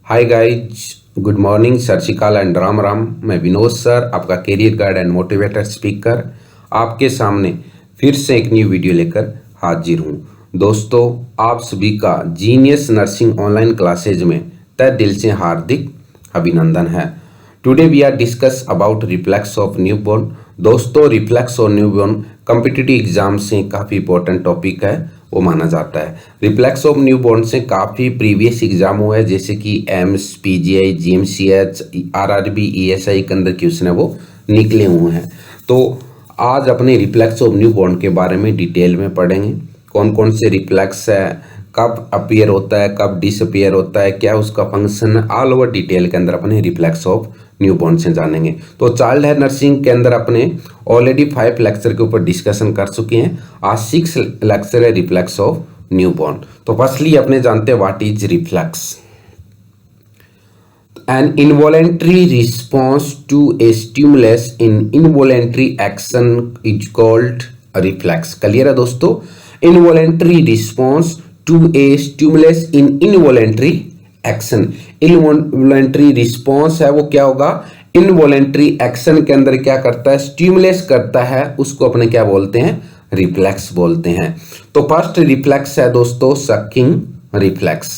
Hi guys, good morning, सत श्री अकाल and Ram Ram. मैं विनोद सर, आपका career guide and motivator speaker, आपके सामने फिर से एक न्यू वीडियो लेकर हाजिर हूँ। दोस्तों, आप सभी का जीनियस नर्सिंग ऑनलाइन क्लासेज में तहे दिल से हार्दिक अभिनंदन है। Today we are discuss about reflex of newborn. दोस्तों, reflex of newborn competitive exam से काफ़ी इंपॉर्टेंट टॉपिक है, वो माना जाता है। रिफ्लेक्स ऑफ न्यूबॉर्न से काफ़ी प्रीवियस एग्जाम हुआ है, जैसे कि AIIMS, PGI, GMCH, RRB, ESI के अंदर क्वेश्चन है वो निकले हुए हैं। तो आज अपने रिफ्लेक्स ऑफ न्यूबॉर्न के बारे में डिटेल में पढ़ेंगे। कौन कौन से रिफ्लेक्स है, कब अपीयर होता है, कब डिसअपीयर होता है, क्या उसका फंक्शन है, ऑल ओवर डिटेल के अंदर अपने रिफ्लेक्स ऑफ न्यूबॉर्न से जानेंगे। तो चाइल्ड हेल्थ नर्सिंग के अंदर अपने ऑलरेडी 5 लेक्चर के ऊपर डिस्कशन कर चुके हैं। आज 6 लेक्चर है रिफ्लेक्स ऑफ न्यूबॉर्न। तो फर्स्टली अपने जानते हैं what is reflex. An involuntary response to a stimulus in involuntary action is called a reflex. Clear है दोस्तों? Involuntary response to a stimulus in involuntary action. Involuntary response है वो क्या होगा? Involuntary action के अंदर क्या करता है? Stimulus करता है, उसको अपने क्या बोलते हैं? Reflex बोलते हैं। तो फर्स्ट रिफ्लेक्स है दोस्तों sucking reflex।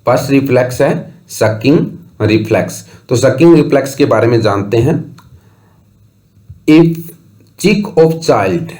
फर्स्ट रिफ्लेक्स है सकिंग रिफ्लेक्स। तो सकिंग रिफ्लेक्स के बारे में जानते हैं। If cheek of child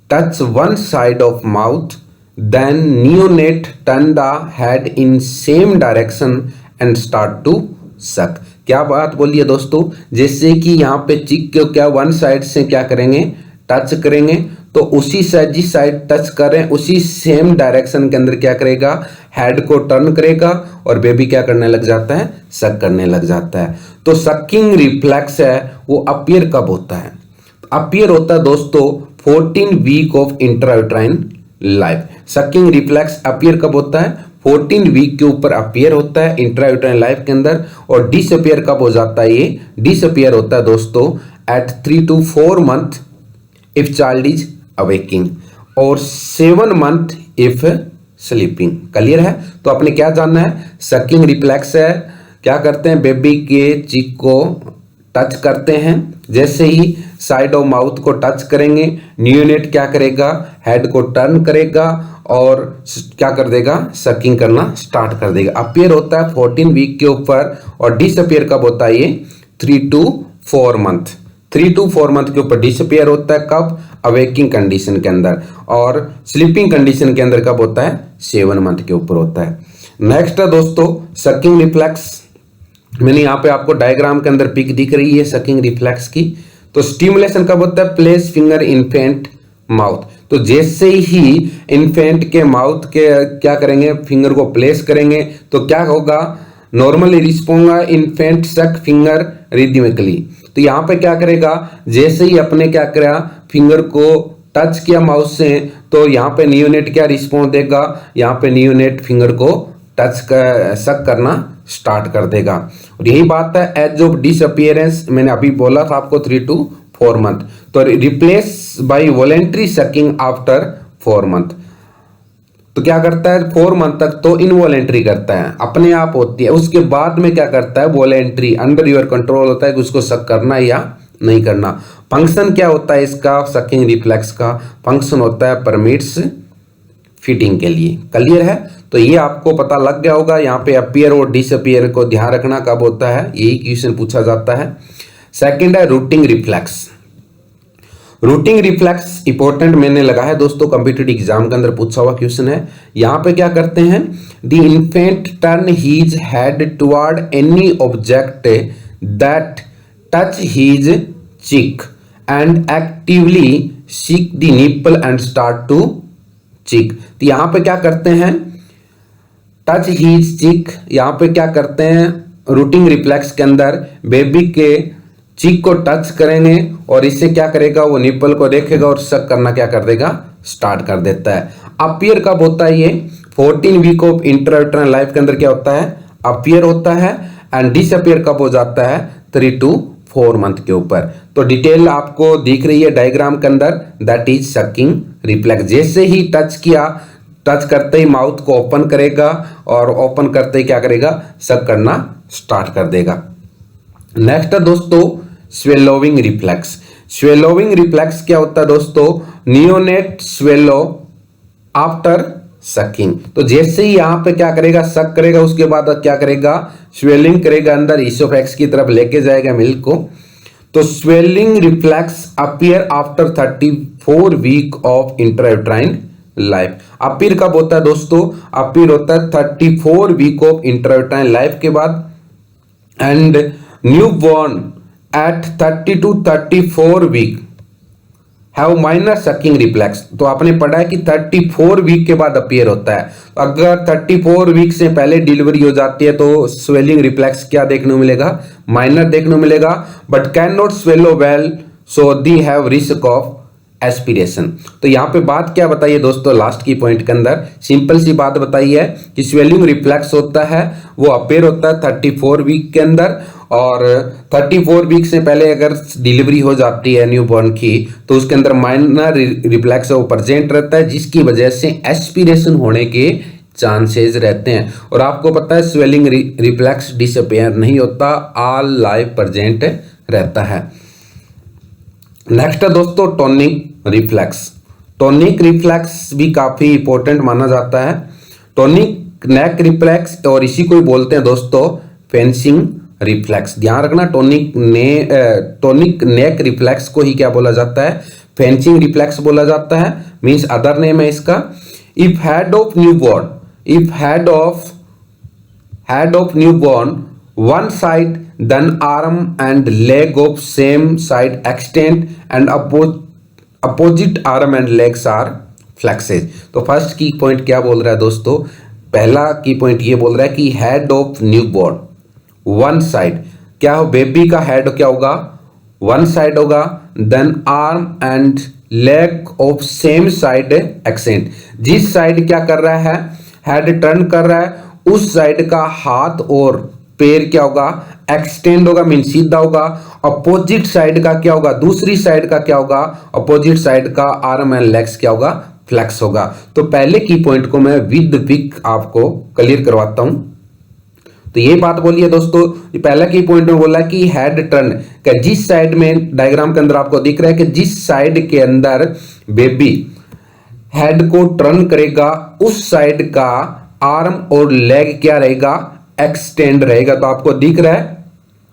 touch one side of mouth then neonate turn the head in same direction and start to suck. क्या बात बोलिए दोस्तों, जैसे कि यहाँ पे चिक को क्या वन साइड से क्या करेंगे, टच करेंगे, तो उसी साइड जिस साइड टच कर रहे हैं उसी सेम डायरेक्शन के अंदर क्या करेगा, हेड को टर्न करेगा और बेबी क्या करने लग जाता है, सक करने लग जाता है। तो सकिंग रिफ्लेक्स है वो अपीयर कब होता है? अपीयर होता है दोस्तों 14 week of intrauterine life. Sucking reflex appear कब होता है? 14 वीक के ऊपर अपीयर होता है इंट्रायूट्राइन लाइफ के अंदर। और डिसअपीयर कब हो जाता है? ये डिसअपीयर होता है दोस्तों at 3 to 4 month if child is awaking और 7 month इफ स्लीपिंग। क्लियर है? तो आपने क्या जानना है? सकिंग रिफ्लेक्स है, क्या करते हैं, बेबी के चीक को टच करते हैं, जैसे ही साइड ऑफ माउथ को टच करेंगे न्यूनेट क्या करेगा, हेड को टर्न करेगा और क्या कर देगा, सकिंग करना स्टार्ट कर देगा। अपीयर होता है 14 वीक के ऊपर और डिसअपीयर कब होता है? ये 3 to 4 month। 3 to 4 month के ऊपर डिसअपीयर होता है, कब? अवेकिंग कंडीशन के अंदर। और स्लीपिंग कंडीशन के अंदर कब होता है? 7 month के ऊपर होता है। नेक्स्ट है दोस्तों सकिंग रिफ्लेक्स। मैंने यहाँ पे आपको डायग्राम के अंदर पिक दिख रही है सकिंग रिफ्लेक्स की। तो स्टिमुलेशन कब होता है? Place finger infant mouth. तो जैसे ही इन्फेंट के माउथ के क्या करेंगे, फिंगर को प्लेस करेंगे तो क्या होगा, नॉर्मली रिस्पॉन्ड इन्फेंट सक फिंगर रिदमिकली। तो यहाँ पे क्या करेगा, जैसे ही अपने क्या करा, फिंगर को टच किया माउथ से, तो यहाँ पे नियोनेट क्या रिस्पॉन्स देगा, यहाँ पे नियोनेट फिंगर को टच कर सक करना स्टार्ट कर देगा। और यही बात है एज ऑफ डिसअपीयरेंस, मैंने अभी बोला था आपको 3 to 4 month। तो replace by voluntary sucking after 4 month। तो क्या करता है 4 month तक तो इनवॉलेंट्री करता है, अपने आप होती है। उसके बाद में क्या करता है, वॉलेंट्री, अंडर योर कंट्रोल होता है कि उसको सक करना या नहीं करना। फंक्शन क्या होता है इसका, सकिंग रिफ्लेक्स का फंक्शन होता है परमिट्स फीडिंग के लिए। क्लियर है? तो ये आपको पता लग गया होगा। यहाँ पे अपीयर और डिसअपीयर को ध्यान रखना कब होता है, यही क्वेश्चन पूछा जाता है। सेकंड है routing reflex. Routing reflex important मैंने लगा है दोस्तों, कॉम्पिटिटिव एग्जाम के अंदर पूछा हुआ क्वेश्चन है। यहाँ पे क्या करते हैं, the infant turn his head toward any object that touch his cheek and actively seek the nipple and start to cheek. तो यहाँ पे क्या करते हैं, टच हीज चिक, यहाँ पे क्या करते हैं, रूटिंग रिफ्लेक्स के अंदर बेबी के चीक को टच करेंगे और इससे क्या करेगा, वो निपल को देखेगा और सक करना क्या कर देगा, स्टार्ट कर देता है। अपीयर कब होता है? ये 14 वीक ऑफ इंट्रायूट्राइन लाइफ के अंदर क्या होता है, अपीयर होता है। एंड डिसअपीयर कब हो जाता है? 3 to 4 month के ऊपर। तो डिटेल आपको दिख रही है डायग्राम के अंदर, दैट इज सकिंग रिफ्लेक्स। जैसे ही टच किया टच करते ही माउथ को ओपन करेगा और ओपन करते ही क्या करेगा, सक करना स्टार्ट कर देगा। नेक्स्ट है दोस्तों स्वेलोविंग रिफ्लेक्स। स्वेलोविंग रिफ्लेक्स क्या होता है दोस्तों, नियोनेट स्वेलो आफ्टर सकिंग। तो जैसे ही यहाँ पे क्या करेगा, सक करेगा, उसके बाद क्या करेगा, स्वेलिंग करेगा, अंदर इसोफेक्स की तरफ लेके जाएगा मिल्क को। तो swallowing reflex appear after 34 week of intrauterine life. Appear कब होता है दोस्तों, अपीयर होता है 34 वीक ऑफ इंट्रायूट्राइन लाइफ के बाद। And newborn at 30 to 34 week have minor sucking reflex. तो आपने पढ़ा है कि 34 वीक के बाद अपीयर होता है। अगर 34 वीक से पहले डिलीवरी हो जाती है तो स्वेलिंग रिफ्लेक्स क्या देखने को मिलेगा, माइनर देखने को मिलेगा। But can not swallow well so the have risk of aspiration. तो यहाँ पे बात क्या बताइए दोस्तों, लास्ट की पॉइंट के अंदर सिंपल सी बात बताई है कि स्वेलिंग रिफ्लेक्स होता है वो अपीयर होता है 34 वीक के अंदर, और 34 वीक से पहले अगर डिलीवरी हो जाती है न्यूबॉर्न की तो उसके अंदर माइनर रिफ्लेक्स वो प्रेजेंट रहता है, जिसकी वजह से एस्पिरेशन होने के चांसेस रहते हैं। और आपको पता है स्वेलिंग रिफ्लेक्स डिसअपियर नहीं होता, ऑल लाइफ प्रेजेंट रहता है। नेक्स्ट है दोस्तों टोनिक रिफ्लेक्स। टोनिक रिफ्लेक्स भी काफी इंपॉर्टेंट माना जाता है। टोनिक नेक रिफ्लेक्स, और इसी को ही बोलते हैं दोस्तों फेंसिंग रिफ्लेक्स। ध्यान रखना, टोनिक नेक रिफ्लेक्स को ही क्या बोला जाता है, फेंसिंग रिफ्लेक्स बोला जाता है, मींस अदर नेम है इसका। If head of newborn, if head of newborn one side, then arm and leg of same side extend and opposite arm and legs are flexed। तो फर्स्ट की point क्या बोल रहा है दोस्तों, पहला की पॉइंट ये बोल रहा है कि head of newborn one side, क्या हो, बेबी का हेड क्या होगा, वन साइड होगा। Then arm and leg of same side extend, जिस साइड क्या कर रहा है, हेड टर्न कर रहा है, उस साइड का हाथ और पैर क्या होगा, एक्सटेंड होगा, मीन सीधा होगा। अपोजिट साइड का क्या होगा, दूसरी साइड का क्या होगा, अपोजिट साइड का आर्म एंड लेग्स क्या होगा, फ्लेक्स होगा। तो पहले की पॉइंट को मैं विद पिक आपको क्लियर करवाता हूं। तो ये बात बोलिए दोस्तों, पहला की पॉइंट में बोला कि हेड टर्न का, जिस साइड में डायग्राम के अंदर आपको दिख रहा है कि जिस साइड के अंदर बेबी हेड को टर्न करेगा उस साइड का आर्म और लेग क्या रहेगा, एक्सटेंड रहेगा। तो आपको दिख रहा है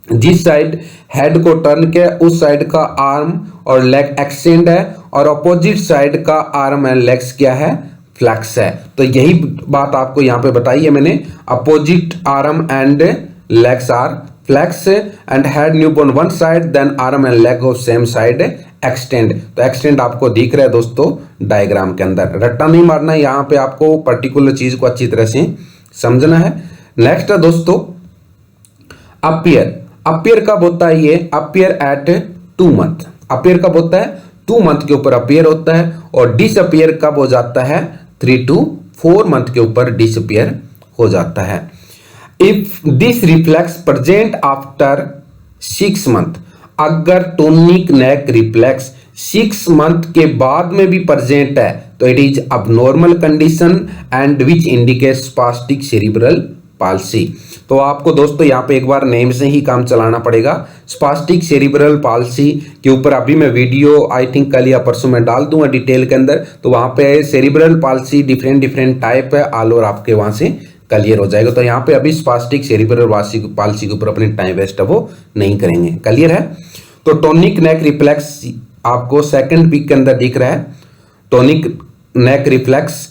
जिस साइड हेड को टर्न किया उस साइड का आर्म और लेग एक्सटेंड है, और अपोजिट साइड का आर्म एंड लेग्स क्या है, फ्लेक्स है। तो यही बात आपको यहां पे बताई है मैंने, opposite arm and legs are flex and head newborn one side, then arm and leg of same side extend. तो एक्सटेंड आपको दिख रहा है दोस्तों डायग्राम के अंदर, रट्टा नहीं मारना, यहां पे आपको पर्टिकुलर चीज को अच्छी तरह से समझना है। नेक्स्ट है दोस्तों अपीयर। अपीयर कब होता है, ये अपीयर एट 2 मंथ। अपीयर कब होता है, 2 मंथ के ऊपर अपीयर होता है। और डिसअपीयर कब हो जाता है, 3 to 4 मंथ के ऊपर डिसअपीयर हो जाता है। If this reflex present after 6 month, अगर टोनिक नेक रिफ्लेक्स 6 मंथ के बाद में भी प्रेजेंट है तो it is abnormal condition and which indicates spastic cerebral palsy. तो आपको दोस्तों यहाँ पे एक बार नेम से ही काम चलाना पड़ेगा। स्पास्टिक सेरिब्रल पाल्सी के ऊपर अभी मैं वीडियो आई थिंक कल या परसों में डाल दूंगा डिटेल के अंदर, तो वहां पे सेरिब्रल पाल्सी डिफरेंट टाइप है, ऑल ओवर आपके वहां से क्लियर हो जाएगा। तो यहाँ पे अभी स्पास्टिक सेरिब्रल पाल्सी के ऊपर अपनी टाइम वेस्ट है वो नहीं करेंगे, क्लियर है। तो टोनिक नेक रिफ्लेक्स आपको सेकंड पिक के अंदर दिख रहा है, टोनिक नेक रिफ्लेक्स।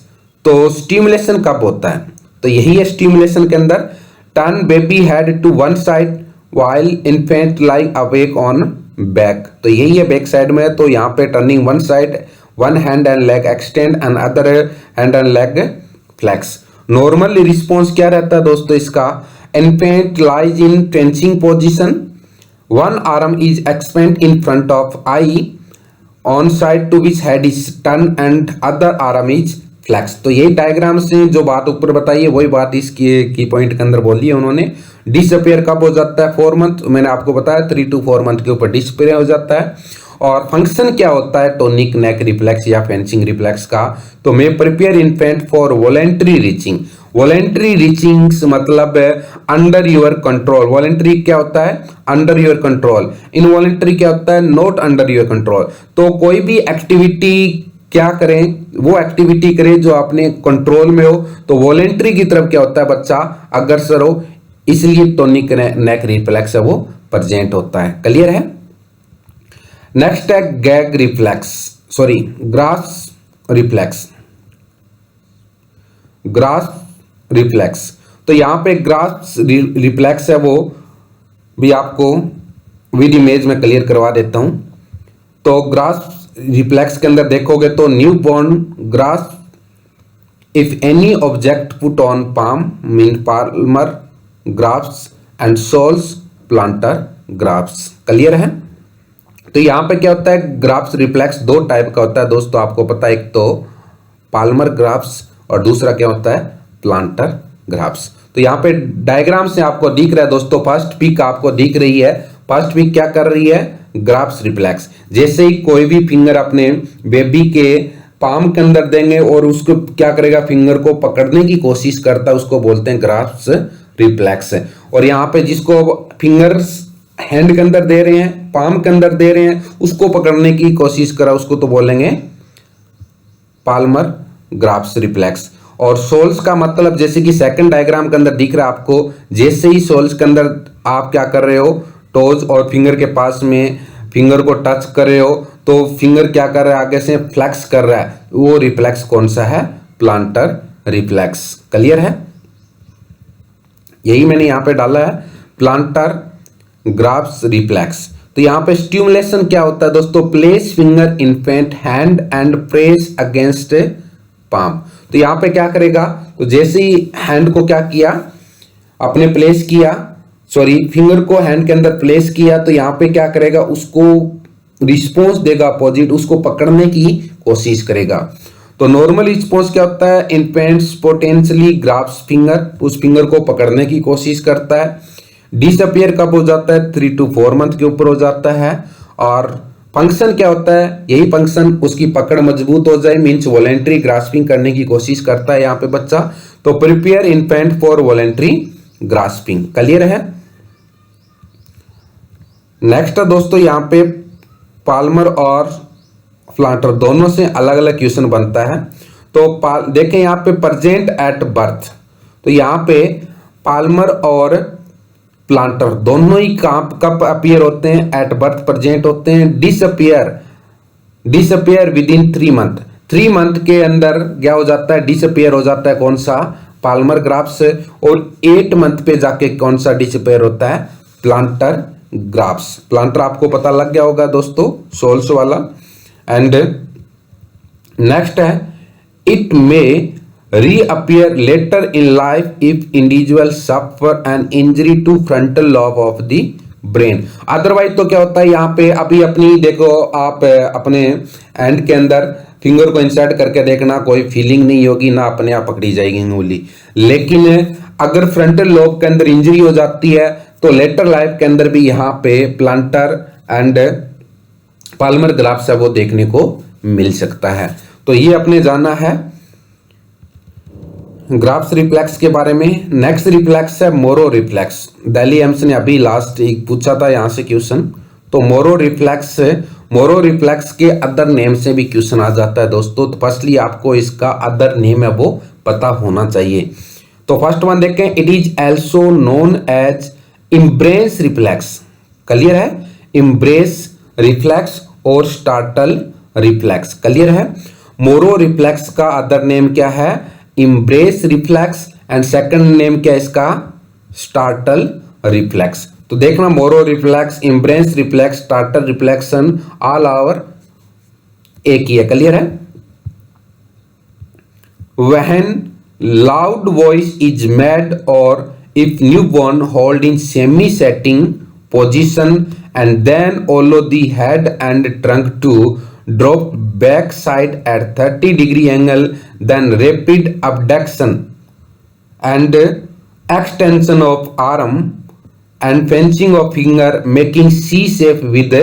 तो स्टिमुलेशन कब होता है, तो यही है स्टिमुलेशन के अंदर, turn baby head to one side while infant like awake on back. तो यही है बैक साइड में, तो यहाँ पे turning one side, one hand and leg extend and other hand and leg flex. Normally response क्या रहता है दोस्तों इसका, infant lies in fencing position, one arm is expand in front of eye on side to which head is turn and other arm is flex. तो यही diagram से जो बात ऊपर बताई है वही बात इसकी की पॉइंट के अंदर बोली है उन्होंने। डिसअपियर कब हो जाता है, 4 मंथ, मैंने आपको बताया 3 to 4 मंथ के ऊपर डिसअपियर हो जाता है। और फंक्शन क्या होता है टोनिक नेक रिफ्लेक्स या फेंसिंग रिफ्लेक्स का, तो may prepare infant for voluntary reaching. Voluntary reachings मतलब अंडर योर कंट्रोल। वॉलेंट्री क्या होता है अंडर योर कंट्रोल, इनवॉलेंट्री क्या होता है नॉट अंडर योर कंट्रोल। तो कोई भी एक्टिविटी क्या करें, वो एक्टिविटी करें जो अपने कंट्रोल में हो, तो वॉलेंट्री की तरफ क्या होता है बच्चा अग्रसर हो, इसलिए टोनिक नेक रिफ्लेक्स है वो प्रेजेंट होता है। क्लियर है। नेक्स्ट है gag reflex, sorry grass reflex. Grass reflex, तो यहां पे ग्रास रिफ्लेक्स है वो भी आपको विद इमेज में क्लियर करवा देता हूं। तो ग्रास रिफ्लेक्स के अंदर देखोगे तो newborn grasp if any object put on palm mean palmar grasp and soles plantar grasp. Clear है। तो यहां पे क्या होता है ग्राफ्स रिफ्लेक्स दो टाइप का होता है दोस्तों, आपको पता है, एक तो पाल्मर ग्राफ्स और दूसरा क्या होता है प्लांटर ग्राफ्स। तो यहाँ पे डायग्राम से आपको दिख रहा है दोस्तों, फर्स्ट पिक आपको दिख रही है, फर्स्ट पिक क्या कर रही है ग्राफ्स रिफ्लेक्स। जैसे ही कोई भी फिंगर अपने बेबी के पाम के अंदर देंगे और उसको क्या करेगा फिंगर को पकड़ने की कोशिश करता है, उसको बोलते हैं ग्राफ्स रिफ्लेक्स। और यहाँ पे जिसको फिंगर्स हैंड के अंदर दे रहे हैं पाम के अंदर दे रहे हैं उसको पकड़ने की कोशिश करा, उसको तो बोलेंगे पाल्मर ग्राफ्स रिफ्लेक्स। और सोल्स का मतलब जैसे कि सेकंड डायग्राम के अंदर दिख रहा है आपको, जैसे ही सोल्स के अंदर आप क्या कर रहे हो टोज और फिंगर के पास में फिंगर को टच कर रहे हो, तो फिंगर क्या कर रहा है आगे से फ्लेक्स कर रहा है, वो रिफ्लेक्स कौन सा है प्लांटर रिफ्लेक्स। क्लियर है। यही मैंने यहां पे डाला है प्लांटर ग्राफ्स रिफ्लेक्स। तो यहां पे स्टिमुलेशन क्या होता है दोस्तों, place finger infant hand and press against palm. तो यहां पे क्या करेगा, तो जैसे ही हैंड को क्या किया अपने प्लेस किया, सॉरी फिंगर को हैंड के अंदर प्लेस किया, तो यहां पे क्या करेगा उसको रिस्पॉन्स देगा अपोजिट, उसको पकड़ने की कोशिश करेगा। तो नॉर्मल रिस्पॉन्स क्या होता है इन्फेंट्स पोटेंशियली ग्राफ्स फिंगर, उस फिंगर को पकड़ने की कोशिश करता है। डिसअपियर कब हो जाता है 3 to 4 मंथ के ऊपर हो जाता है। और फंक्शन क्या होता है, यही फंक्शन उसकी पकड़ मजबूत हो जाए मींस वॉलेंट्री ग्रास्पिंग करने की कोशिश करता है यहाँ पे बच्चा। तो prepare infant for voluntary grasping. Clear है। नेक्स्ट है दोस्तों यहाँ पे पाल्मर और प्लांटर दोनों से अलग अलग क्वेश्चन बनता है। तो देखें यहाँ पे प्रेजेंट एट बर्थ, तो यहाँ पे पाल्मर और प्लांटर दोनों ही कब अपीयर होते हैं एट बर्थ प्रेजेंट होते हैं। Disappear with in 3 month, 3 month के अंदर क्या हो जाता है डिसअपियर हो जाता है कौन सा पाल्मर ग्राफ्स, और 8 मंथ पे जाके कौन सा डिसअपियर होता है प्लांटर ग्राफ्स। प्लांटर आपको पता लग गया होगा दोस्तों सोल्स वाला। एंड नेक्स्ट है it may reappear later in life if individual suffer an injury to frontal lobe of the brain। Otherwise तो क्या होता है यहाँ पे अभी अपनी देखो आप अपने एंड के अंदर फिंगर को इंसर्ट करके देखना, कोई फीलिंग नहीं होगी ना अपने आप पकड़ी जाएगी उंगली। लेकिन अगर फ्रंटल लोब के अंदर इंजरी हो जाती है तो लेटर लाइफ के अंदर भी यहाँ पे प्लांटर एंड पाल्मर ग्राफ्स है वो देखने को मिल सकता है। तो ये अपने जाना है ग्राफ्स रिफ्लेक्स के बारे में। नेक्स्ट रिफ्लेक्स है मोरो रिफ्लेक्स। दिल्ली एम्स ने अभी लास्ट एक पूछा था यहां से क्वेश्चन। तो मोरो रिफ्लेक्स के अदर नेम से भी क्वेश्चन आ जाता है दोस्तों। तो फर्स्टली आपको इसका अदर नेम है वो पता होना चाहिए। तो फर्स्ट वन देखें, it is also known as embrace reflex. Clear है। इम्ब्रेस रिफ्लेक्स और स्टार्टल रिफ्लेक्स। क्लियर है। मोरो रिफ्लेक्स का अदर नेम क्या है embrace reflex, and second name क्या है इसका स्टार्टल रिफ्लेक्स। तो देखना Moro reflex, embrace reflex, startle reflection all are एक ही है। क्लियर है। When loud voice is made और if newborn hold in semi setting position and then alloy the head and trunk to drop back side at 30 degree angle, then rapid abduction and extension of arm and fencing of finger making C shape with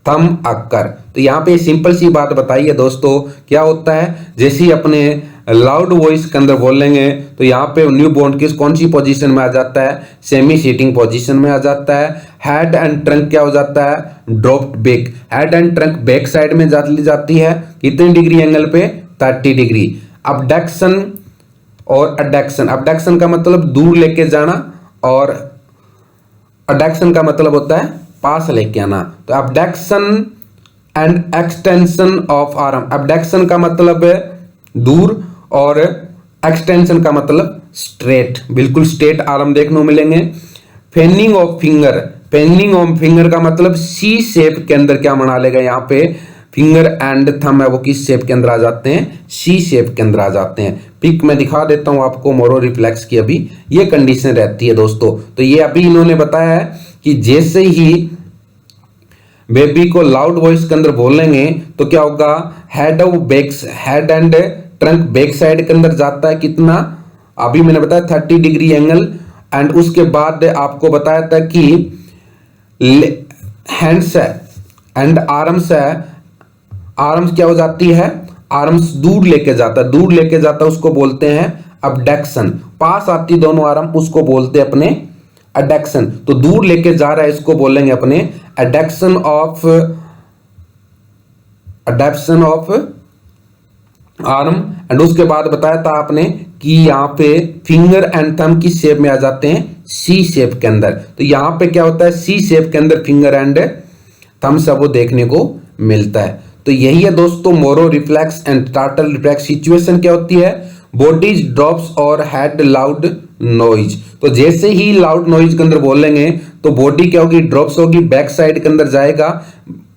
थम occur. तो यहाँ पे simple सी बात बताइए दोस्तों, क्या होता है, जैसे ही अपने लाउड वॉइस के अंदर बोलेंगे तो यहाँ पे न्यू बॉर्न किस कौन सी पोजीशन में आ जाता है, सेमी सीटिंग पोजीशन में आ जाता है। हेड एंड ट्रंक क्या हो जाता है, dropped back. Head and trunk back side में जाती है कितने डिग्री एंगल पे, 30 डिग्री। अबडक्शन और अडक्शन, अबडक्शन का मतलब दूर लेके जाना और अडक्शन का मतलब होता है पास लेके आना। तो abduction and extension of arm, abduction का मतलब है दूर और एक्सटेंशन का मतलब स्ट्रेट, बिल्कुल स्ट्रेट आर्म देखने को मिलेंगे। फेनिंग ऑफ फिंगर, फेनिंग ऑफ फिंगर का मतलब सी शेप के अंदर क्या बना लेगा, यहाँ पे फिंगर एंड थंब है वो किस शेप के अंदर आ जाते हैं, सी शेप के अंदर आ जाते हैं। पिक में दिखा देता हूं आपको मोरो रिफ्लेक्स की अभी ये कंडीशन रहती है दोस्तों। तो ये अभी इन्होंने बताया है कि जैसे ही बेबी को लाउड वॉइस के अंदर बोलेंगे तो क्या होगा, head of backs, head and trunk back side के अंदर जाता है कितना, अभी मैंने बताया 30 डिग्री एंगल। एंड उसके बाद आपको बताया था कि हैंड्स है एंड आर्म्स है, आर्म्स क्या हो जाती है, आर्म्स दूर लेके जाता है, दूर लेके जाता है उसको बोलते हैं अबडक्शन। पास आती दोनों आर्म उसको बोलते हैं अपने अडक्शन। तो दूर लेके जा रहा है इसको बोलेंगे अपने adduction of, adduction of arm. And उसके बाद बताया था आपने कि यहाँ पे फिंगर एंड थंब किस शेप में आ जाते हैं, सी शेप के अंदर। तो यहाँ पे क्या होता है, सी शेप के अंदर फिंगर एंड थंब सब वो देखने को मिलता है। तो यही है दोस्तों Moro reflex and startle reflex. Situation क्या होती है, बॉडीज ड्रॉप्स और हैड लाउड नॉइज। तो जैसे ही लाउड नॉइज के अंदर बोलेंगे तो बॉडी क्या होगी, ड्रॉप्स होगी, बैक साइड के अंदर जाएगा।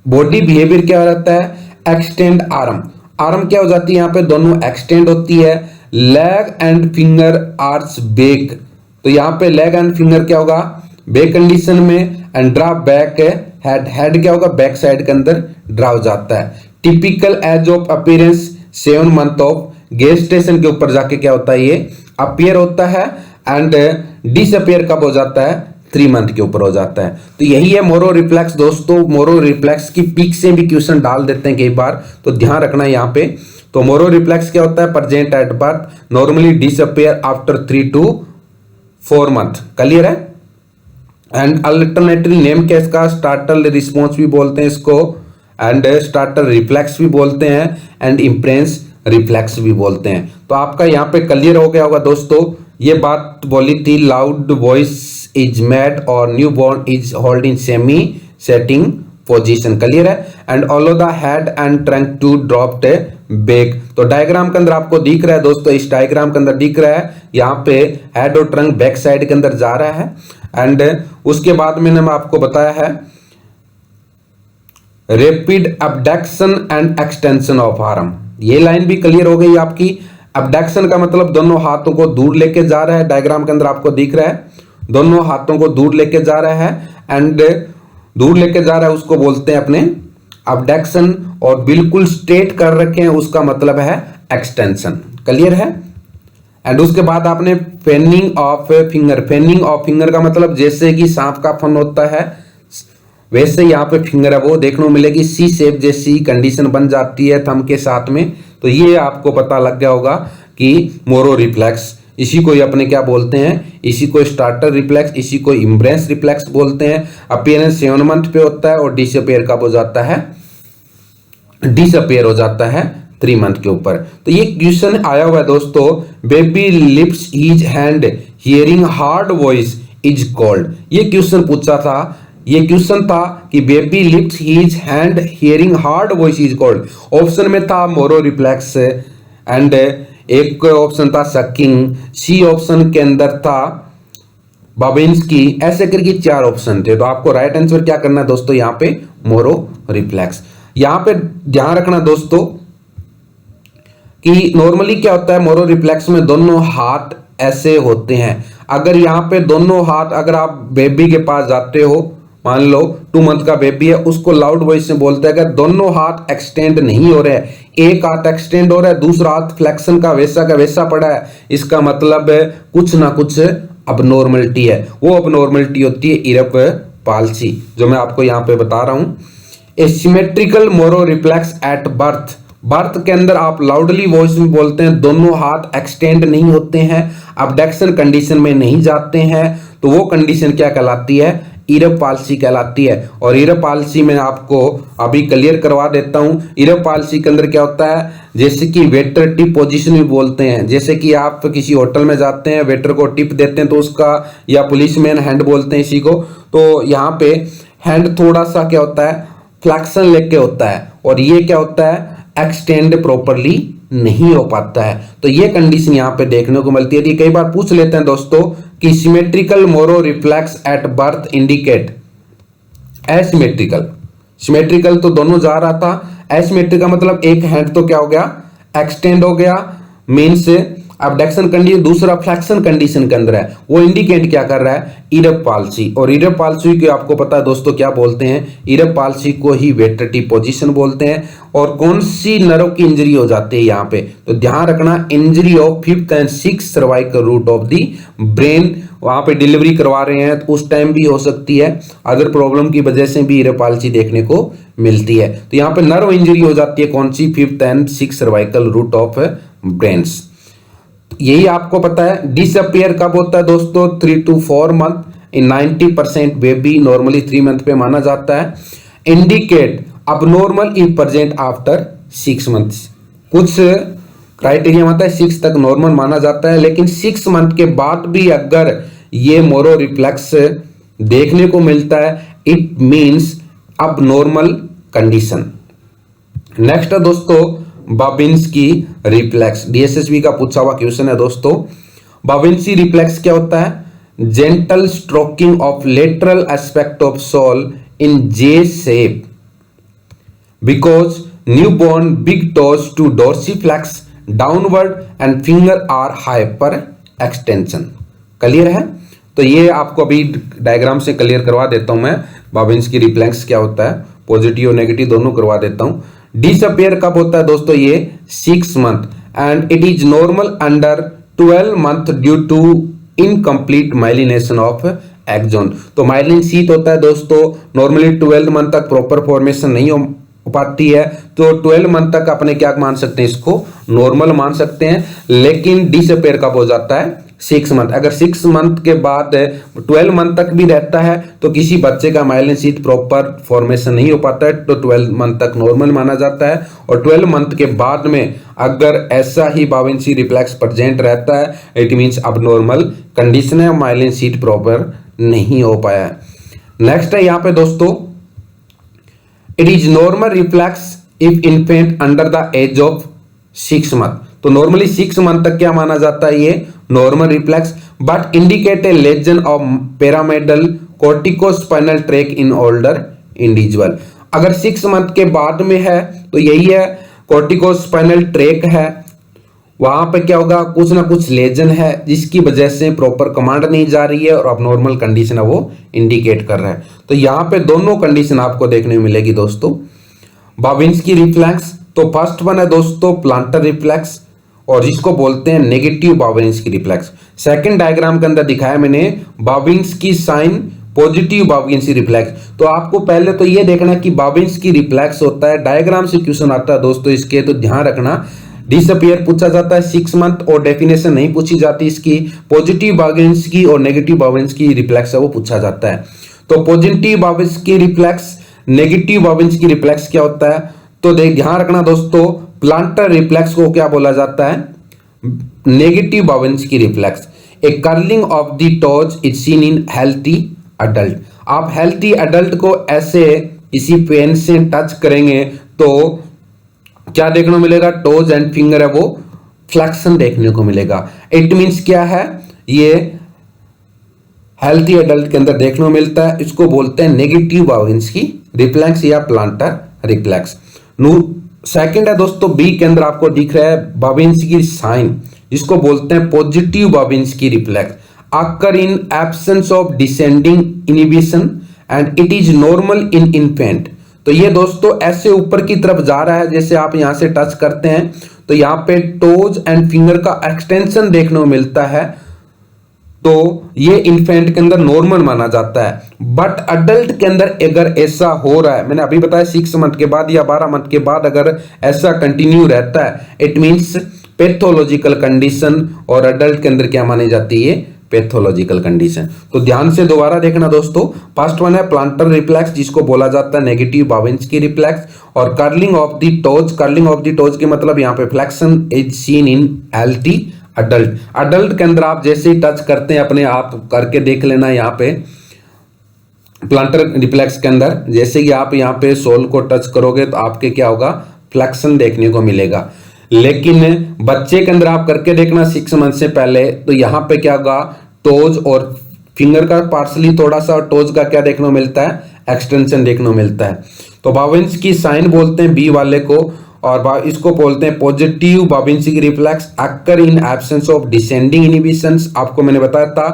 बॉडी बिहेवियर क्या रहता है, एक्सटेंड आर्म, आर्म क्या हो जाती है यहाँ पे दोनों एक्सटेंड होती है। Leg and finger arch back, तो यहाँ पे लेग एंड फिंगर क्या होगा बैक कंडीशन में। And drop back head, head क्या होगा बैक साइड के अंदर ड्रा हो जाता है। Typical age of appearance 7 month of gestation के ऊपर जाके क्या होता है, ये अपीयर होता है। एंड डिसअपीयर कब हो जाता है, 3 मंथ के ऊपर हो जाता है। तो यही है मोरो रिफ्लेक्स दोस्तों। मोरो रिफ्लेक्स की पिक से भी क्वेश्चन डाल देते हैं कई बार, तो ध्यान रखना है यहाँ पे। तो मोरो रिफ्लेक्स क्या होता है, present at birth, normally disappear after 3 to 4 month. Clear है। एंड अल्टरनेटिव नेम क्या इसका, स्टार्टल रिस्पॉन्स भी बोलते हैं इसको, एंड स्टार्टल रिफ्लेक्स भी बोलते हैं, एंड इम्प्रेंस रिफ्लेक्स भी बोलते हैं। तो आपका यहाँ पे क्लियर हो गया होगा दोस्तों। ये बात बोली थी, लाउड वॉइस इज मेड और new born is hold in semi setting position. Clear है। And allow the head and trunk to dropped back. तो डायग्राम के अंदर आपको दिख रहा है दोस्तों, इस डायग्राम के अंदर दिख रहा है यहाँ पे हेड और ट्रंक बैक साइड के अंदर जा रहा है। एंड उसके बाद मैंने आपको बताया है rapid abduction and extension of arm. ये लाइन भी क्लियर हो गई आपकी। अबडक्शन का मतलब दोनों हाथों को दूर लेके जा रहा है, डायग्राम के अंदर आपको दिख रहा है दोनों हाथों को दूर लेके जा रहा है। एंड दूर लेके जा रहा है उसको बोलते हैं अपने अबडक्शन, और बिल्कुल स्ट्रेट कर रखे हैं उसका मतलब है एक्सटेंशन। क्लियर है। एंड उसके बाद आपने फेनिंग ऑफ फिंगर, फेनिंग ऑफ फिंगर का मतलब जैसे कि सांप का फन होता है वैसे यहाँ पे फिंगर है वो देखने को मिलेगी, सी शेप जैसी कंडीशन बन जाती है थंब के साथ में। तो ये आपको पता लग गया होगा कि मोरो रिफ्लेक्स, इसी को अपने क्या बोलते हैं, इसी को स्टार्टर रिफ्लेक्स, इसी को इम्प्रेंस रिफ्लेक्स बोलते हैं। अपीयरेंस 7 मंथ पे होता है और डिसअपीयर कब हो जाता है, डिसअपीयर हो जाता है 3 मंथ के ऊपर। तो ये क्वेश्चन आया हुआ है दोस्तों, baby lifts his hand hearing hard voice is called. ये क्वेश्चन पूछा था, ये क्वेश्चन था कि baby lifts his hand hearing hard voice is called. Option में था मोरो रिफ्लेक्स, एंड एक ऑप्शन था सकिंग, सी ऑप्शन के अंदर था बाबिन्स्की, ऐसे करके 4 ऑप्शन थे। तो आपको राइट आंसर क्या करना है दोस्तों, यहाँ पे मोरो रिफ्लेक्स। यहाँ पे ध्यान रखना दोस्तों कि नॉर्मली क्या होता है मोरो रिफ्लेक्स में दोनों हाथ ऐसे होते हैं। अगर यहाँ पे दोनों हाथ, अगर आप बेबी के पास जाते हो, मान लो 2 मंथ का बेबी है, उसको लाउड वॉइस में बोलते हैं, अगर दोनों हाथ एक्सटेंड नहीं हो रहे हैं, एक हाथ एक्सटेंड हो रहा है दूसरा हाथ फ्लेक्शन का वैसा पड़ा है, इसका मतलब है कुछ ना कुछ अबनॉर्मलिटी है। वो अबनॉर्मलिटी होती है इरप पाल्सी, जो मैं आपको यहाँ पे बता रहा हूँ। ए symmetrical Moro reflex at birth. Birth के अंदर आप लाउडली वॉइस में बोलते हैं, दोनों हाथ एक्सटेंड नहीं होते हैं, अबडक्शन कंडीशन में नहीं जाते हैं, तो वो कंडीशन क्या कहलाती है? इरर पाल्सी कहलाती है। और इरर पाल्सी में आपको अभी क्लियर करवा देता हूं। इरर पाल्सी के अंदर क्या होता है, जैसे कि वेटर टिप पोजीशन भी बोलते हैं। जैसे कि आप किसी होटल में जाते हैं, वेटर को टिप देते हैं तो उसका, या पुलिसमैन हैंड बोलते हैं इसी को, तो यहाँ पे हैंड थोड़ा सा क्या होता है, फ्लैक्शन लेके होता है, और ये क्या होता है, एक्सटेंड प्रॉपरली नहीं हो पाता है। तो ये कंडीशन यहाँ पे देखने को मिलती है। कई बार पूछ लेते हैं दोस्तों कि symmetrical Moro reflex at birth indicate asymmetrical. Symmetrical तो दोनों जा रहा था, एसिमेट्रिकल मतलब एक हैंड तो क्या हो गया, एक्सटेंड हो गया, मीन्स अबडक्शन कंडीशन, दूसरा फ्लैक्शन कंडीशन के अंदर है, वो इंडिकेट क्या कर रहा है, इरर पाल्सी। और इरर पाल्सी को आपको पता है दोस्तों क्या बोलते हैं, इरर पाल्सी को ही वेटर टिप पोजीशन बोलते हैं। और कौन सी नर्व की इंजरी हो जाती है यहाँ पे, तो ध्यान रखना, injury of 5th and 6th cervical root of the brain. वहां पे डिलीवरी करवा रहे हैं तो उस टाइम भी हो सकती है, अदर प्रॉब्लम की वजह से भी इरर पाल्सी देखने को मिलती है। तो यहाँ पे नर्व इंजरी हो जाती है, कौन सी, 5th and 6th cervical root of brains. यही आपको पता है। डिसअपियर कब होता है दोस्तों, 3 to 4 month. In 90% baby normally 3 month पे माना जाता है। Indicate abnormal if present after 6 months. कुछ क्राइटेरिया होता है, 6 तक नॉर्मल माना जाता है, लेकिन 6 मंथ के बाद भी अगर ये मोरो रिफ्लेक्स देखने को मिलता है, it means abnormal condition. Next है दोस्तों बाबिन्स्की रिफ्लेक्स। डीएसएसबी का पूछा हुआ क्वेश्चन है दोस्तों। बाबिन्स्की रिफ्लेक्स क्या होता है, gentle stroking of lateral aspect of sole in J shape because newborn big toes to dorsiflex downward and finger are hyper extension. Clear है? तो ये आपको अभी डायग्राम से क्लियर करवा देता हूं मैं, बाबिन्स्की रिफ्लेक्स क्या होता है, पॉजिटिव और नेगेटिव दोनों करवा देता हूं। डिसअपियर कब होता है दोस्तों, ये 6 month, and it is normal under 12 month due to incomplete myelination of axon. तो माइलिन शीथ होता है दोस्तों, नॉर्मली 12 मंथ तक प्रॉपर फॉर्मेशन नहीं हो पाती है, तो 12 मंथ तक अपने क्या मान सकते हैं, इसको नॉर्मल मान सकते हैं। लेकिन डिसअपियर कब हो जाता है, 6 मंथ। अगर 6 मंथ के बाद 12 मंथ तक भी रहता है तो किसी बच्चे का माइलिन शीथ प्रॉपर फॉर्मेशन नहीं हो पाता है, तो 12 मंथ तक नॉर्मल माना जाता है। और 12 मंथ के बाद में अगर ऐसा ही बाबिन्स्की रिफ्लेक्स प्रेजेंट रहता है, it means abnormal condition है, माइलिन शीथ प्रॉपर नहीं हो पाया है। नेक्स्ट है यहाँ पे दोस्तों, it is normal reflex if infant under the age of 6 month. तो नॉर्मली 6 मंथ तक क्या माना जाता है, ये normal reflex, but indicate a lesion of pyramidal corticospinal tract in older individual. अगर 6 मंथ के बाद में है तो यही है, कोर्टिकोस्पाइनल ट्रैक है, वहां पे क्या होगा, कुछ ना कुछ लेजन है जिसकी वजह से प्रॉपर कमांड नहीं जा रही है और अब नॉर्मल कंडीशन है वो इंडिकेट कर रहा है। तो यहाँ पे दोनों कंडीशन आपको देखने को मिलेगी दोस्तों बाबिन्स्की रिफ्लेक्स। तो फर्स्ट वन है दोस्तों प्लांटर रिफ्लेक्स, और जिसको बोलते हैं negative Babinski reflex. Second diagram के अंदर दिखाया मैंने Babinski sign positive Babinski reflex. तो आपको पहले तो ये देखना कि बाबिन्स्की रिफ्लेक्स होता है, डायग्राम से क्वेश्चन आता है दोस्तों इसके, तो ध्यान रखना। डिसअपियर पूछा जाता है 6 मंथ, और डेफिनेशन नहीं पूछी जाती इसकी। पॉजिटिव बाबिन्स्की और नेगेटिव बाबिन्स्की रिफ्लेक्स है वो पूछा जाता है। तो positive Babinski reflex, negative Babinski reflex क्या होता है, तो ध्यान रखना दोस्तों, प्लांटर रिफ्लेक्स को क्या बोला जाता है, negative Babinski reflex. A curling of the toes is seen in healthy adult. आप हेल्थी अडल्ट को ऐसे इसी पेन से टच करेंगे तो क्या देखने को मिलेगा, टोज एंड फिंगर है वो फ्लेक्शन देखने को मिलेगा। इट मींस क्या है, ये हेल्थी एडल्ट के अंदर देखने को मिलता है, इसको बोलते हैं नेगेटिव बाबिन्स्की रिफ्लेक्स या प्लांटर रिफ्लेक्स। सेकंड है दोस्तों बी के अंदर आपको दिख रहा है बाबिन्स्की साइन, जिसको बोलते हैं positive Babinski reflex. Occur in absence of descending inhibition and it is normal in infant. तो ये दोस्तों ऐसे ऊपर की तरफ जा रहा है, जैसे आप यहां से टच करते हैं तो यहां पे टोज एंड फिंगर का एक्सटेंशन देखने को मिलता है, तो ये इन्फेंट के अंदर नॉर्मल माना जाता है। बट अडल्ट के अंदर अगर ऐसा हो रहा है, मैंने अभी बताया 6 मंथ के बाद या 12 मंथ के बाद अगर ऐसा कंटिन्यू रहता है, इट मींस पैथोलॉजिकल कंडीशन, और अडल्ट के अंदर क्या मानी जाती है, पैथोलॉजिकल कंडीशन। तो ध्यान से दोबारा देखना दोस्तों। फर्स्ट वन है प्लांटर रिफ्लेक्स, जिसको बोला जाता है नेगेटिव बाविंस्की रिफ्लेक्स, और curling of the toes. Curling of the toes के मतलब यहाँ पे फ्लेक्शन इज सीन इन एल्टी अडल्ट। अडल्ट के अंदर आप जैसे ही टच करते हैं, अपने आप करके देख लेना, यहाँ पे प्लांटर रिफ्लेक्स के अंदर जैसे ही आप यहाँ पे सोल को टच करोगे तो आपके क्या होगा, फ्लेक्शन देखने को मिलेगा। लेकिन बच्चे के अंदर आप करके देखना 6 मंथ से पहले, तो यहाँ पे क्या होगा, टोज और फिंगर का पार्सली थोड़ा सा, और टोज का क्या देखने को मिलता है, एक्सटेंशन देखने को मिलता है। तो बाविंस्की साइन बोलते हैं बी वाले को, और इसको बोलते हैं positive Babinski reflex occur in absence of descending inhibitions. आपको मैंने बताया था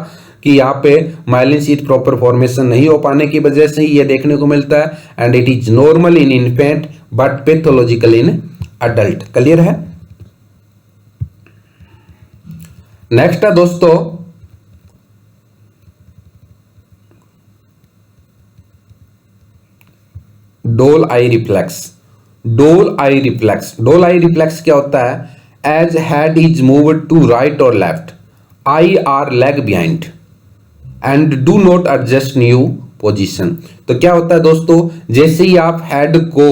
कि यहाँ पे माइलिन शीथ प्रॉपर फॉर्मेशन नहीं हो पाने की वजह से ये देखने को मिलता है, and it is normal in infant but pathological in adult. Clear है। नेक्स्ट है दोस्तों डोल आई रिफ्लेक्स। डोल आई रिफ्लेक्स, डोल आई रिफ्लेक्स क्या होता है, as head is moved to right और left, eye are leg behind and do not adjust new position. तो क्या होता है दोस्तों, जैसे ही आप हेड को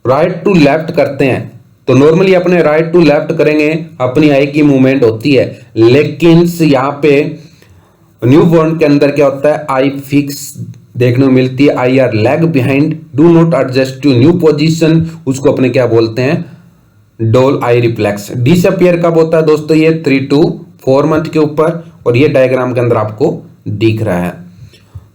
राइट टू लेफ्ट करते हैं, तो नॉर्मली अपने राइट टू लेफ्ट करेंगे, अपनी आई की मूवमेंट होती है, लेकिन यहाँ पे न्यू बॉर्न के अंदर क्या होता है, आई फिक्स देखने को मिलती है, I are leg behind, do not adjust to new position, उसको अपने क्या बोलते हैं, डोल आई रिफ्लेक्स। डिसअपियर कब होता है दोस्तों, ये 3 to 4 मंथ के ऊपर, और ये डायग्राम के अंदर आपको दिख रहा है।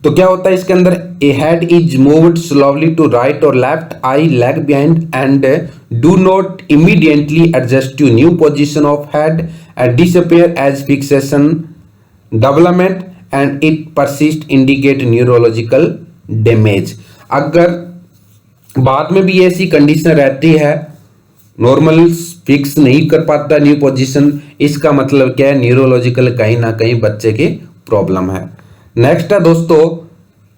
तो क्या होता है इसके अंदर, a head is moved slowly to right और left, eye lag behind and do not immediately adjust to new position of head, and disappear as fixation development and it persist indicate neurological damage. अगर बाद में भी ऐसी condition रहती है, normal fix नहीं कर पाता न्यू पोजीशन, इसका मतलब क्या है, न्यूरोलॉजिकल कहीं ना कहीं बच्चे के प्रॉब्लम है। नेक्स्ट है दोस्तों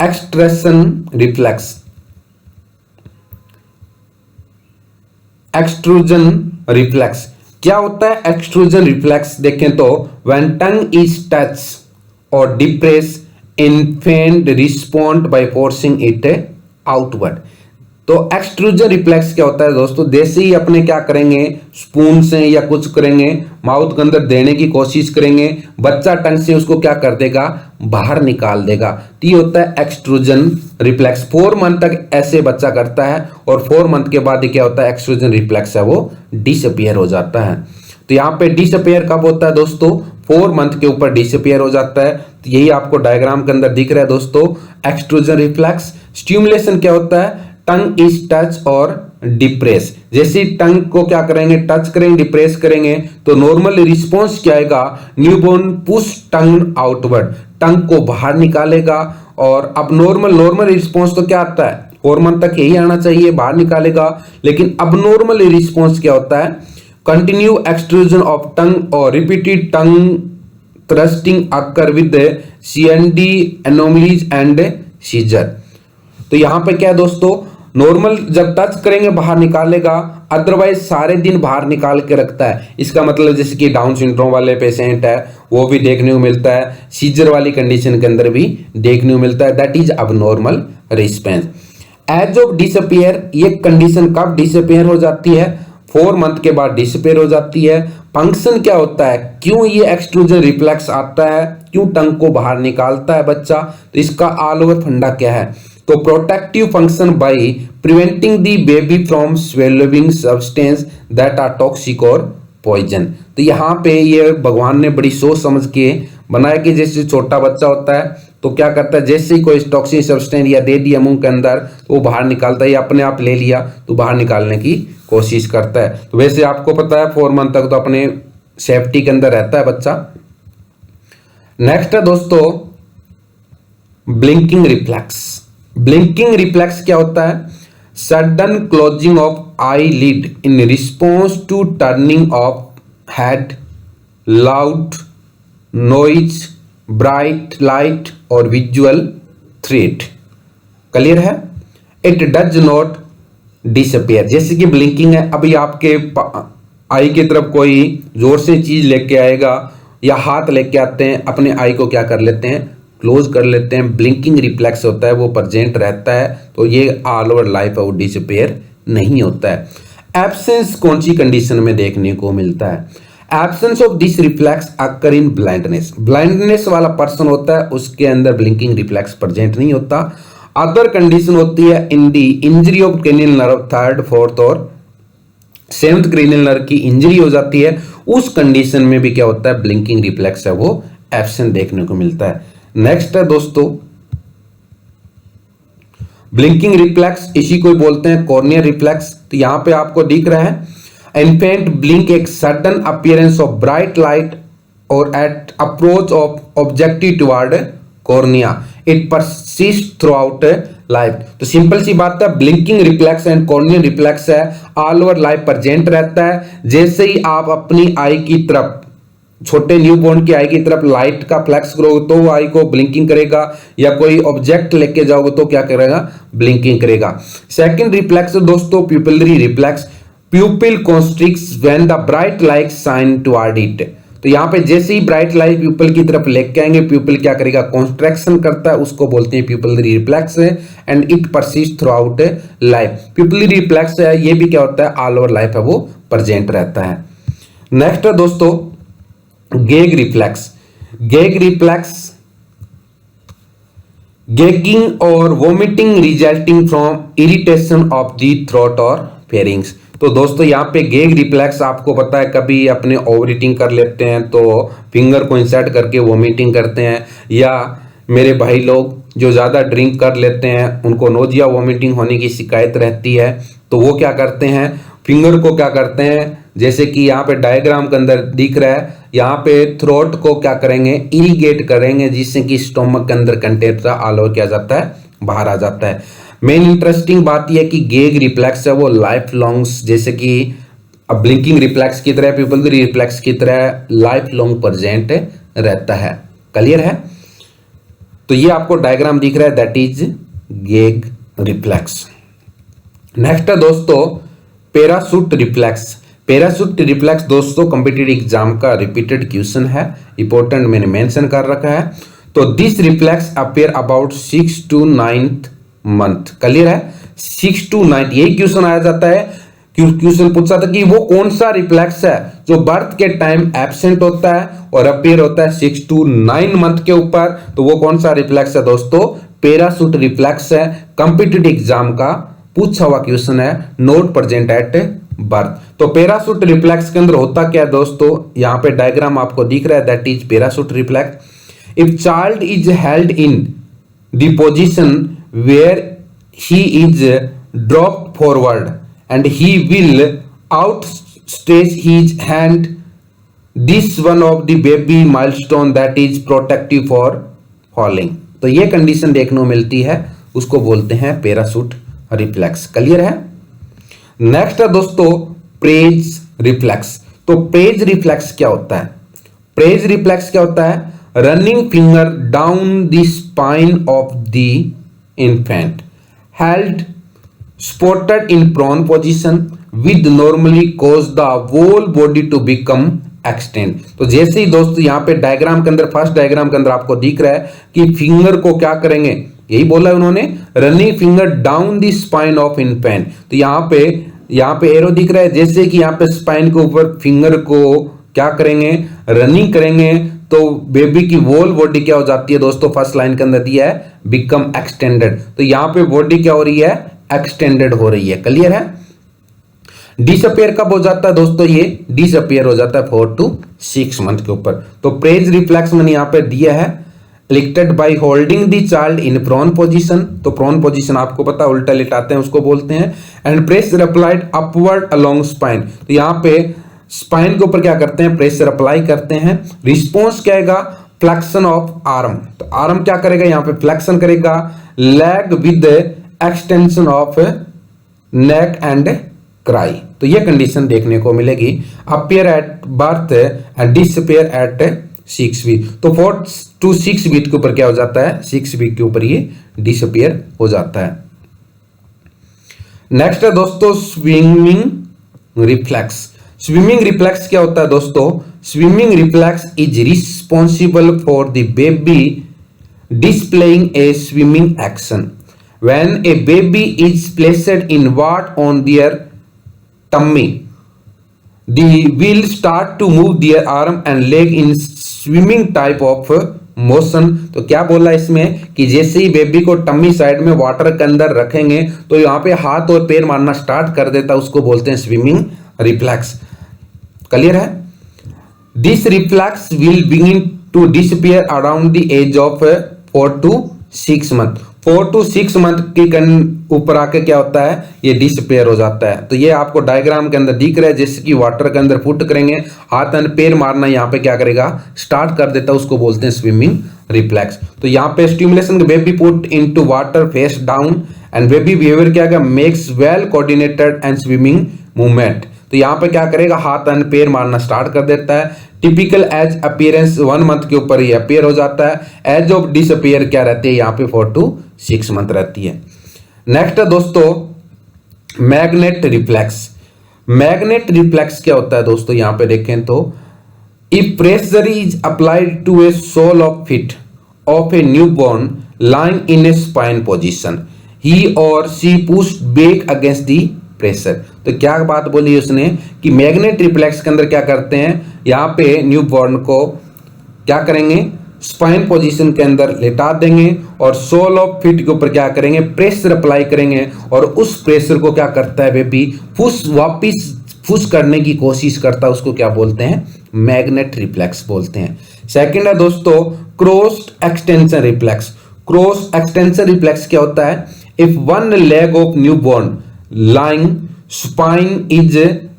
एक्सट्रूजन रिफ्लेक्स। एक्सट्रूजन रिफ्लेक्स क्या होता है, एक्सट्रूजन रिफ्लेक्स देखें तो व्हेन टंग इज टच और depress, infant respond by forcing it outward. तो एक्सट्रूजन रिफ्लेक्स क्या होता है दोस्तों, जैसे ही अपने क्या करेंगे, स्पून से या कुछ करेंगे, माउथ के अंदर देने की कोशिश करेंगे, बच्चा टंग से उसको क्या कर देगा, बाहर निकाल देगा। तो ये होता है एक्सट्रूजन रिफ्लेक्स। 4 मंथ तक ऐसे बच्चा करता है, और 4 मंथ के बाद क्या होता है, एक्सट्रूजन रिफ्लेक्स है वो डिसअपियर हो जाता है। तो यहाँ पे डिसअपियर कब होता है दोस्तों, 4 मंथ के ऊपर डिसअपियर हो जाता है। तो यही आपको डायग्राम के अंदर दिख रहा है दोस्तों, एक्सट्रूजन रिफ्लेक्स। स्टिमुलेशन क्या होता है, टंग इज टच और डिप्रेस। जैसे टंग को क्या करेंगे, टच करेंगे, डिप्रेस करेंगे, तो नॉर्मल रिस्पॉन्स क्या आएगा, न्यूबॉर्न पुश टंग आउटवर्ड, टंग को बाहर निकालेगा। और अब नॉर्मल रिस्पॉन्स तो क्या आता है, 4 मंथ तक यही आना चाहिए, बाहर निकालेगा। लेकिन अब नॉर्मल रिस्पॉन्स क्या होता है, कंटिन्यू एक्सट्रूजन ऑफ टंग और repeated tongue thrusting occur with C&D anomalies and seizure. तो यहां पे क्या है दोस्तों, नॉर्मल जब टच करेंगे बाहर निकालेगा, अदरवाइज सारे दिन बाहर निकाल के रखता है। इसका मतलब जैसे कि डाउन सिंड्रोम वाले पेशेंट है, वो भी देखने को मिलता है, सीजर वाली कंडीशन के अंदर भी देखने को मिलता है, that is abnormal response. Age of disappear, ये कंडीशन कब डिसअपियर हो जाती है, 4 मंथ के बाद डिसअपियर हो जाती है। फंक्शन क्या होता है, क्यों ये एक्सट्रूजन रिफ्लेक्स आता है, क्यों टंग को बाहर निकालता है बच्चा, तो इसका ऑल ओवर फंडा क्या है, तो protective function by preventing the baby from swallowing substance that are toxic और पॉइजन। तो यहाँ पे ये भगवान ने बड़ी सोच समझ के बनाया कि जैसे छोटा बच्चा होता है तो क्या करता है, जैसे ही कोई टॉक्सिक सब्सटेंस या दे दिया मुंह के अंदर तो वो बाहर निकालता है, या अपने आप ले लिया तो बाहर निकालने की कोशिश करता है। तो वैसे आपको पता है 4 मंथ तक तो अपने सेफ्टी के अंदर रहता है बच्चा। नेक्स्ट है दोस्तों ब्लिंकिंग रिफ्लेक्स। ब्लिंकिंग रिफ्लेक्स क्या होता है, sudden closing of eye lid in response to turning of head, loud noise, bright light और विजुअल थ्रेट। क्लियर है? इट डज नॉट डिसअपियर, जैसे कि ब्लिंकिंग है, अभी आपके आई की तरफ कोई जोर से चीज लेके आएगा या हाथ लेके आते हैं, अपने आई को क्या कर लेते हैं, क्लोज कर लेते हैं। ब्लिंकिंग रिफ्लेक्स होता है वो प्रेजेंट रहता है, तो ये ऑल ओवर लाइफ है वो डिसअपियर नहीं होता है। एब्सेंस कौन सी कंडीशन में देखने को मिलता है? Absence of this reflex occur in blindness. Blindness वाला पर्सन होता है उसके अंदर ब्लिंकिंग रिफ्लेक्स प्रेजेंट नहीं होता। अदर कंडीशन होती है in the injury of cranial nerve, third, fourth और सेवंथ क्रेनियल नर्व की इंजरी हो जाती है, उस कंडीशन में भी क्या होता है, ब्लिंकिंग रिफ्लेक्स है वो एब्सेंट देखने को मिलता है। नेक्स्ट है दोस्तों ब्लिंकिंग रिफ्लेक्स, इसी को बोलते हैं कॉर्नियल रिफ्लेक्स। तो यहां पे आपको दिख रहा है इन्फेंट ब्लिंक एक sudden appearance of bright light और at approach of objective toward cornea, it persist throughout life. तो सिंपल सी बात है, blinking reflex and corneal reflex है ऑल ओवर लाइफ प्रेजेंट रहता है। जैसे ही आप अपनी आई की तरफ, छोटे न्यूबॉर्न की आई की तरफ लाइट का फ्लैक्स करोगे तो वो आई को ब्लिंकिंग करेगा, या कोई ऑब्जेक्ट लेके जाओगे तो क्या करेगा, ब्लिंकिंग करेगा। सेकंड रिफ्लेक्स दोस्तों pupillary reflex, pupil constricts when the bright light shine toward it. तो यहां पे जैसे ही ब्राइट लाइट प्यूपिल की तरफ लेके आएंगे, प्यूपिल क्या करेगा, कॉन्ट्रैक्शन करता है, उसको बोलते हैं pupillary reflex and it persist throughout life. Pupillary reflex है ये भी क्या होता है, ऑल ओवर लाइफ है वो प्रेजेंट रहता है। नेक्स्ट है दोस्तों गेग रिफ्लेक्स। गेग रिफ्लेक्स, गेगिंग और vomiting resulting from irritation of the throat और फेरिंग्स। तो दोस्तों यहाँ पे गेग रिफ्लेक्स आपको पता है, कभी अपने ओवर ईटिंग कर लेते हैं तो फिंगर को इंसर्ट करके वोमिटिंग करते हैं, या मेरे भाई लोग जो ज़्यादा ड्रिंक कर लेते हैं उनको नोजिया वोमिटिंग होने की शिकायत रहती है, तो वो क्या करते हैं, फिंगर को क्या करते हैं, जैसे कि यहाँ पे डायग्राम के अंदर दिख रहा है, यहाँ पे थ्रोट को क्या करेंगे, इरिगेट करेंगे, जिससे कि स्टोमक के अंदर कंटेंट ऑल ओवर किया जाता है, बाहर आ जाता है। मेन इंटरेस्टिंग बात यह है कि गेग रिफ्लेक्स है वो लाइफ लॉन्ग, जैसे कि अब ब्लिंकिंग रिफ्लेक्स की तरह, प्यूपिलरी रिफ्लेक्स की तरह लाइफ लॉन्ग प्रेजेंट रहता है। क्लियर है? तो ये आपको डायग्राम दिख रहा है, दैट इज गेग रिफ्लेक्स। नेक्स्ट है दोस्तों पैराशूट रिफ्लेक्स। पैराशूट रिफ्लेक्स दोस्तों कॉम्पिटिटिव एग्जाम का रिपीटेड क्वेश्चन है, इंपॉर्टेंट मैंने मेंशन कर रखा है। तो this reflex appear about 6 to 9th month. Clear है? 6 to 9 यही क्वेश्चन आया जाता है, क्वेश्चन पूछा था कि वो कौन सा रिफ्लेक्स है जो बर्थ के टाइम एब्सेंट होता है और अपेयर होता है 6 to 9 मंथ के ऊपर, तो वो कौन सा रिफ्लेक्स है दोस्तों, पैराशूट रिफ्लेक्स है। कॉम्पिटिटिव एग्जाम का पूछा हुआ क्वेश्चन है, नॉट प्रेजेंट एट बर्थ। तो पैराशूट रिफ्लेक्स के अंदर होता क्या है दोस्तों, यहां पे डायग्राम आपको दिख रहा है, that is parachute reflex. If child is held in the position where he is dropped forward and he will outstretch his hand, this one of the baby milestone that is protective for falling। तो ये condition देखने को मिलती है, उसको बोलते हैं parachute reflex. Clear है? नेक्स्ट है दोस्तों प्रेज रिफ्लेक्स। तो प्रेज रिफ्लेक्स क्या होता है? प्रेज रिफ्लेक्स क्या होता है, running finger down the spine of the infant held spotted in prone position with normally cause the whole body to become extend। तो जैसे ही दोस्तों यहाँ पे डायग्राम के अंदर, फर्स्ट डायग्राम के अंदर आपको दिख रहा है कि फिंगर को क्या करेंगे, यही बोला है उन्होंने, running finger down the spine of infant. तो यहाँ पे एरो दिख रहा है, जैसे कि यहाँ पे स्पाइन के ऊपर फिंगर को क्या करेंगे, रनिंग करेंगे, तो बेबी की वोल बॉडी क्या हो जाती है दोस्तों, फर्स्ट लाइन के अंदर दिया है बिकम एक्सटेंडेड। तो यहाँ पे बॉडी क्या हो रही है, एक्सटेंडेड हो रही है। क्लियर है? डिसअपियर कब हो जाता है दोस्तों, ये डिसअपियर हो जाता है 4 to 6 मंथ के ऊपर। तो प्रेज रिफ्लेक्स मैंने यहां पे दिया है, elicited by holding the child in prone position. तो प्रोन पोजीशन आपको पता है उल्टा लिटाते हैं उसको बोलते हैं, and pressure applied upward along spine. तो यहां पे स्पाइन के ऊपर क्या करते हैं, प्रेशर अप्लाई करते हैं। रिस्पॉन्स क्या आएगा, फ्लेक्शन ऑफ आर्म। तो आर्म क्या करेगा, यहां पे फ्लेक्शन करेगा। Leg with extension of neck and cry. तो ये कंडीशन देखने को मिलेगी। Appear at birth and disappear at 6 week. तो 4 to 6 वीक के ऊपर क्या हो जाता है, 6 वीक के ऊपर ये डिसअपियर हो जाता है। नेक्स्ट है दोस्तों स्विमिंग रिफ्लेक्स। स्विमिंग रिफ्लेक्स क्या होता है दोस्तों, swimming reflex is responsible for the baby displaying a swimming action. When a baby is placed in water on their tummy, they will start to move their arm and leg in swimming type of motion. तो क्या बोला इसमें कि जैसे ही baby को tummy side में water के अंदर रखेंगे तो यहाँ पे हाथ और पैर मारना स्टार्ट कर देता है, उसको बोलते हैं स्विमिंग रिफ्लेक्स। क्लियर है? This reflex will begin to disappear around the age of 4 to 6 month. 4 to 6 month के ऊपर आके क्या होता है, ये डिसअपियर हो जाता है। तो ये आपको डायग्राम के अंदर दिख रहा है, जैसे कि वाटर के अंदर फुट करेंगे, हाथ एंड पैर मारना यहाँ पे क्या करेगा, स्टार्ट कर देता है, उसको बोलते हैं स्विमिंग रिफ्लेक्स। तो यहाँ पे stimulation baby put into water face down and baby behaviour क्या makes well coordinated and swimming movement. तो यहाँ पे क्या करेगा, हाथ एंड पैर मारना स्टार्ट कर देता है। टिपिकल एज अपीयरेंस 1 मंथ के ऊपर ये अपीयर हो जाता है। एज ऑफ डिसअपियर क्या रहती है, यहाँ पे 4 to 6 मंथ रहती है। नेक्स्ट है दोस्तों मैग्नेट रिफ्लेक्स। मैग्नेट रिफ्लेक्स क्या होता है दोस्तों, यहाँ पे देखें तो if pressure is applied to a sole of feet of a newborn lying in a spine position, he और she pushed back against the pressure. तो क्या बात बोली उसने कि मैग्नेट रिफ्लेक्स के अंदर क्या करते हैं, यहाँ पे न्यूबॉर्न को क्या करेंगे, स्पाइन पोजीशन के अंदर लेटा देंगे और सोल ऑफ फीट के ऊपर क्या करेंगे, प्रेशर अप्लाई करेंगे और उस प्रेशर को क्या करता है बेबी, पुश करने की कोशिश करता है, उसको क्या बोलते हैं, मैग्नेट रिफ्लेक्स बोलते हैं। सेकंड है दोस्तों cross extension reflex. Cross extension reflex क्या होता है, if one leg of newborn lying spine is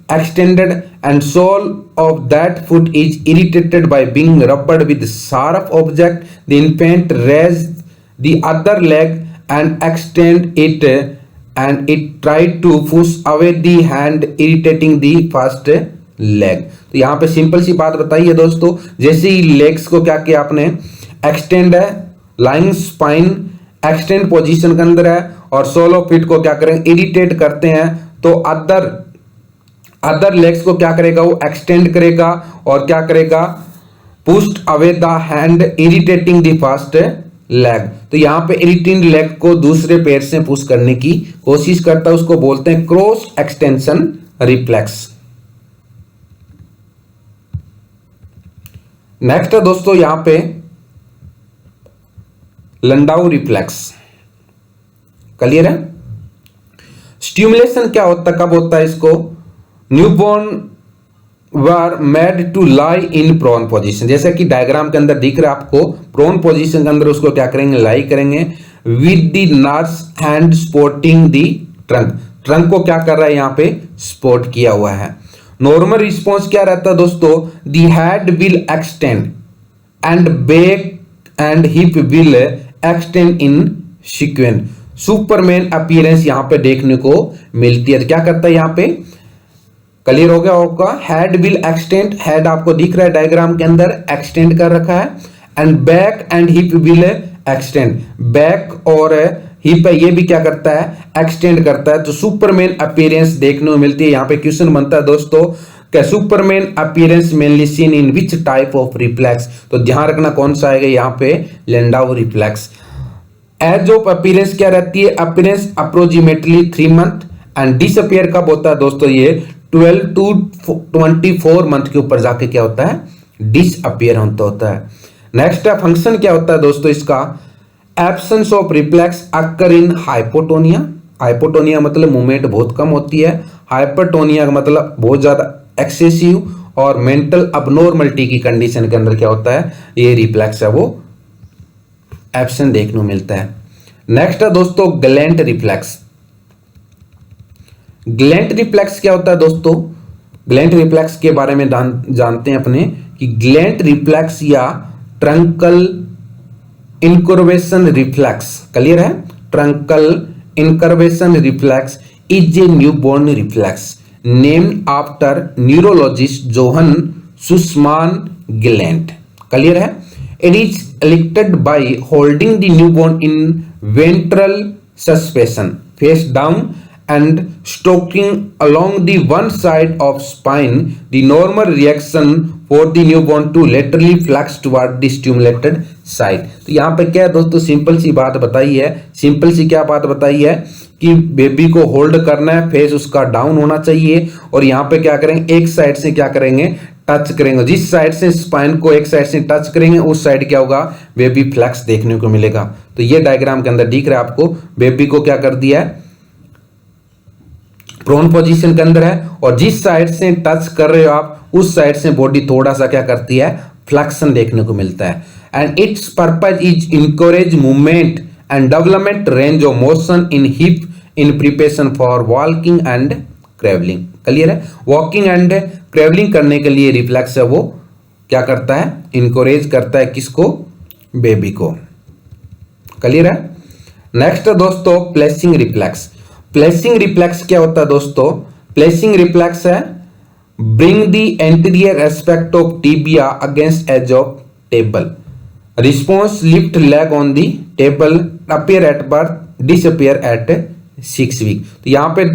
extended and sole of that foot is irritated by being rubbed with sharp object, the infant raise the other leg and extend it and it tried to push away the hand irritating the first leg। तो यहाँ पे simple सी बात बताइए दोस्तों, जैसे ही legs को क्या किया आपने, एक्सटेंड है, लाइंग स्पाइन एक्सटेंड पोजीशन के अंदर है और सोल ऑफ फीट को क्या करेंगे, इरिटेट करते हैं, तो अदर लेग्स को क्या करेगा, वो एक्सटेंड करेगा और क्या करेगा, pushed away the hand irritating the first leg. तो यहां पे इरिटेटिंग लेग को दूसरे पैर से पुश करने की कोशिश करता है, उसको बोलते हैं क्रॉस एक्सटेंशन रिफ्लेक्स। नेक्स्ट है दोस्तों यहां पे लंडाउ रिफ्लेक्स। क्लियर है? स्टिमुलेशन क्या होता है, कब होता है इसको, newborn were made to lie in prone position, जैसे कि डायग्राम के अंदर दिख रहा है आपको, प्रोन पोजीशन के अंदर उसको क्या करेंगे, लाई करेंगे with the nurse hand supporting the trunk. Trunk को क्या कर रहा है, यहाँ पे सपोर्ट किया हुआ है। नॉर्मल रिस्पॉन्स क्या रहता है दोस्तों, the head will extend and back and hip will extend in sequence. Superman appearance यहां पे देखने को मिलती है। तो क्या करता है यहाँ पे, क्लियर हो गया होगा, हेड विल एक्सटेंड, हेड आपको दिख रहा है डायग्राम के अंदर, एक्सटेंड कर रखा है, and back and hip will extend, back और हिप ये भी क्या करता है, एक्सटेंड करता है। तो सुपरमैन अपीयरेंस देखने को मिलती है। यहाँ पे क्वेश्चन बनता है दोस्तों, क्या Superman appearance mainly seen in which type of reflex. तो ध्यान रखना कौन सा आएगा यहाँ पे, लैंडाउ रिफ्लेक्स। एज ऑफ अपीयरेंस क्या रहती है, appearance approximately 3 month and disappear कब होता है दोस्तों, ये 12 to 24 मंथ के ऊपर जाके क्या होता है, डिसअपियर होता है। नेक्स्ट है फंक्शन क्या होता है दोस्तों इसका, absence of reflex occur in hypotonia. Hypotonia मतलब मूवमेंट बहुत कम होती है, हाइपरटोनिया का मतलब बहुत ज्यादा एक्सेसिव, और मेंटल अबनॉर्मलिटी की कंडीशन के अंदर क्या होता है, ये रिफ्लेक्स है वो एब्सेंट देखने को मिलता है। नेक्स्ट है दोस्तों ग्लैंट रिफ्लेक्स। ग्लैंट रिफ्लेक्स क्या होता है दोस्तों, ग्लैंट रिफ्लेक्स के बारे में जानते हैं अपने कि ग्लैंट रिफ्लेक्स या ट्रंकल इनकर्वेशन रिफ्लेक्स, क्लियर है, truncal incurvation reflex is a newborn reflex named after neurologist Johann Susman Galant. Clear है? It is elicited by holding the newborn in ventral suspension face down and stroking along the one side of spine. The normal reaction for the newborn to laterally flex toward the stimulated side. तो यहाँ पे क्या है दोस्तों, simple सी बात बताई है, सिंपल सी क्या बात बताई है कि बेबी को होल्ड करना है, फेस उसका डाउन होना चाहिए और यहाँ पे क्या करेंगे, एक साइड से क्या करेंगे, टच करेंगे। जिस साइड से स्पाइन को एक साइड से टच करेंगे उस साइड क्या होगा, बेबी फ्लैक्स देखने को मिलेगा। तो ये डायग्राम के अंदर दिख रहा है आपको, बेबी को क्या कर दिया है, प्रोन पोजीशन के अंदर है और जिस साइड से टच कर रहे हो आप उस साइड से बॉडी थोड़ा सा क्या करती है, फ्लेक्शन देखने को मिलता है। And its purpose is encourage movement and development range of motion in hip in preparation for walking and crawling. Clear है? वॉकिंग एंड क्रेवलिंग करने के लिए रिफ्लेक्स है वो क्या करता है, इनकरेज करता है किसको, बेबी को। क्लियर है? नेक्स्ट दोस्तों प्लेसिंग रिफ्लेक्स। प्लेसिंग रिफ्लेक्स क्या होता है दोस्तों, प्लेसिंग रिफ्लेक्स है bring the anterior aspect of tibia against edge of table, response lift leg on the table, appear at birth, disappear at 6 week. तो यहाँ पे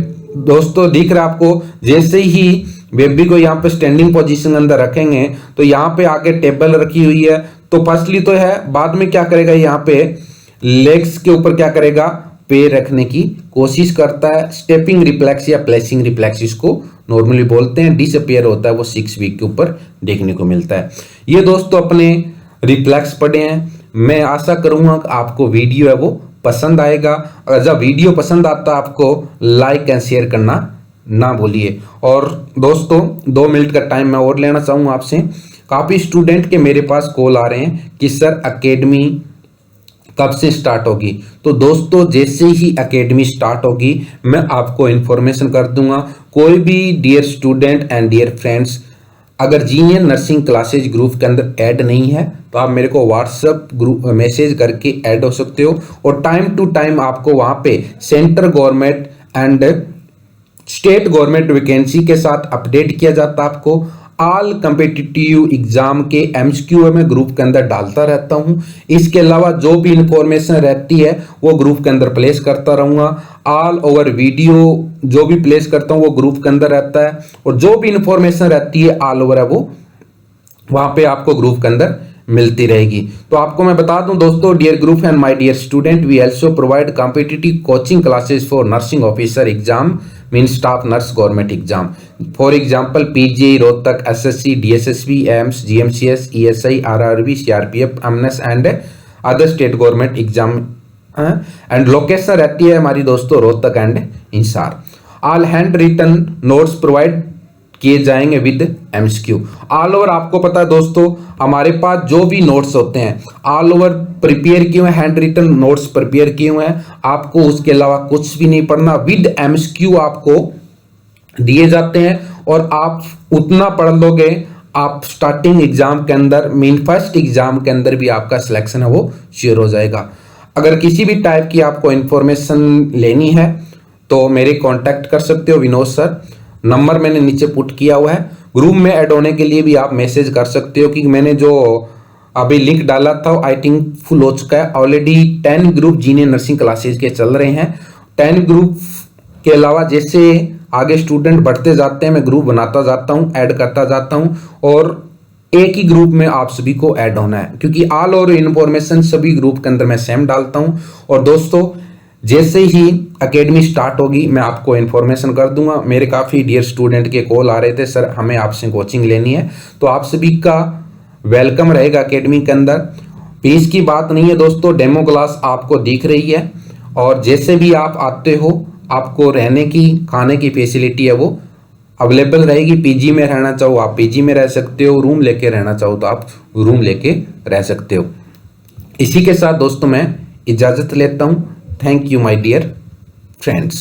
दोस्तों दिख रहा है आपको, जैसे ही बेबी को यहाँ पे स्टैंडिंग पोजीशन के अंदर रखेंगे तो यहाँ पे आगे टेबल रखी हुई है, तो फर्स्टली तो है, बाद में क्या करेगा, यहाँ पे लेग्स के ऊपर क्या करेगा, पैर रखने की कोशिश करता है। स्टेपिंग रिफ्लेक्स या प्लेसिंग रिफ्लेक्स इसको नॉर्मली बोलते हैं। डिसअपीयर होता है वो 6 वीक के ऊपर देखने को मिलता है। ये दोस्तों अपने रिफ्लेक्स पढ़े हैं। मैं आशा करूंगा कि आपको वीडियो है वो पसंद आएगा। अगर जब वीडियो पसंद आता है आपको लाइक एंड शेयर करना ना भूलिए। और दोस्तों 2 मिनट का टाइम मैं और लेना चाहूँगा आपसे। काफ़ी स्टूडेंट के मेरे पास कॉल आ रहे हैं कि सर एकेडमी कब से स्टार्ट होगी। तो दोस्तों जैसे ही एकेडमी स्टार्ट होगी मैं आपको इन्फॉर्मेशन कर दूंगा। कोई भी dear student and dear friends अगर जीनियर नर्सिंग क्लासेज ग्रुप के अंदर ऐड नहीं है तो आप मेरे को व्हाट्सएप ग्रुप मैसेज करके ऐड हो सकते हो और टाइम टू टाइम आपको वहां पे central government and state government vacancy के साथ अपडेट किया जाता है। आपको ऑल कम्पिटिटिव एग्जाम के एमसीक्यू में ग्रुप के अंदर डालता रहता हूं। इसके अलावा जो भी इंफॉर्मेशन रहती है वो ग्रुप के अंदर प्लेस करता रहूंगा। ऑल ओवर वीडियो जो भी प्लेस करता हूं वो ग्रुप के अंदर रहता है और जो भी इंफॉर्मेशन रहती है ऑल ओवर है वो वहां पे आपको ग्रुप के अंदर मिलती रहेगी। तो आपको मैं बता दूं दोस्तों, dear group and my dear student, we also provide competitive coaching classes for nursing officer exam mean staff nurse government exam. For example PG, Rohtak, SSC, DSSB, AIIMS, GMCS, ESI, RRB, CRPF, MNS and other state government exam. And location रहती है हमारी दोस्तों Rohtak and Hisar. All hand written notes provide किए जाएंगे with MCQ. All over आपको पता है दोस्तों हमारे पास जो भी नोट्स होते हैं ऑल ओवर प्रिपेयर किए हुए, हैंड रिटन नोट्स प्रिपेयर किए हुए हैं। आपको उसके अलावा कुछ भी नहीं पढ़ना, विद एमसीक्यू आपको दिए जाते हैं और आप उतना पढ़ लोगे आप स्टार्टिंग एग्जाम के अंदर मीन फर्स्ट एग्जाम के अंदर भी आपका सिलेक्शन है वो श्योर हो जाएगा। अगर किसी भी टाइप की आपको इंफॉर्मेशन लेनी है तो मेरे कांटेक्ट कर सकते हो विनोद सर। नंबर मैंने नीचे पुट किया हुआ है। ग्रुप में ऐड होने के लिए भी आप मैसेज कर सकते हो कि मैंने जो अभी लिंक डाला था आई थिंक फुल हो चुका है। ऑलरेडी 10 ग्रुप जीनियर नर्सिंग क्लासेज के चल रहे हैं। 10 ग्रुप के अलावा जैसे आगे स्टूडेंट बढ़ते जाते हैं मैं ग्रुप बनाता जाता हूँ, ऐड करता जाता हूँ और एक ही ग्रुप में आप सभी को ऐड होना है क्योंकि ऑल ओवर इन्फॉर्मेशन सभी ग्रुप के अंदर मैं सेम डालता हूँ। और दोस्तों जैसे ही एकेडमी स्टार्ट होगी मैं आपको इन्फॉर्मेशन कर दूंगा। मेरे काफ़ी डियर स्टूडेंट के कॉल आ रहे थे सर हमें आपसे कोचिंग लेनी है, तो आप सभी का वेलकम रहेगा एकेडमी के अंदर। फीस की बात नहीं है दोस्तों, डेमो क्लास आपको दिख रही है और जैसे भी आप आते हो आपको रहने की खाने की फैसिलिटी है वो अवेलेबल रहेगी। पीजी में रहना चाहो आप पीजी में रह सकते हो, रूम लेके रहना चाहो तो आप रूम लेके रह सकते हो। इसी के साथ दोस्तों मैं इजाज़त लेता हूँ। Thank you, my dear friends.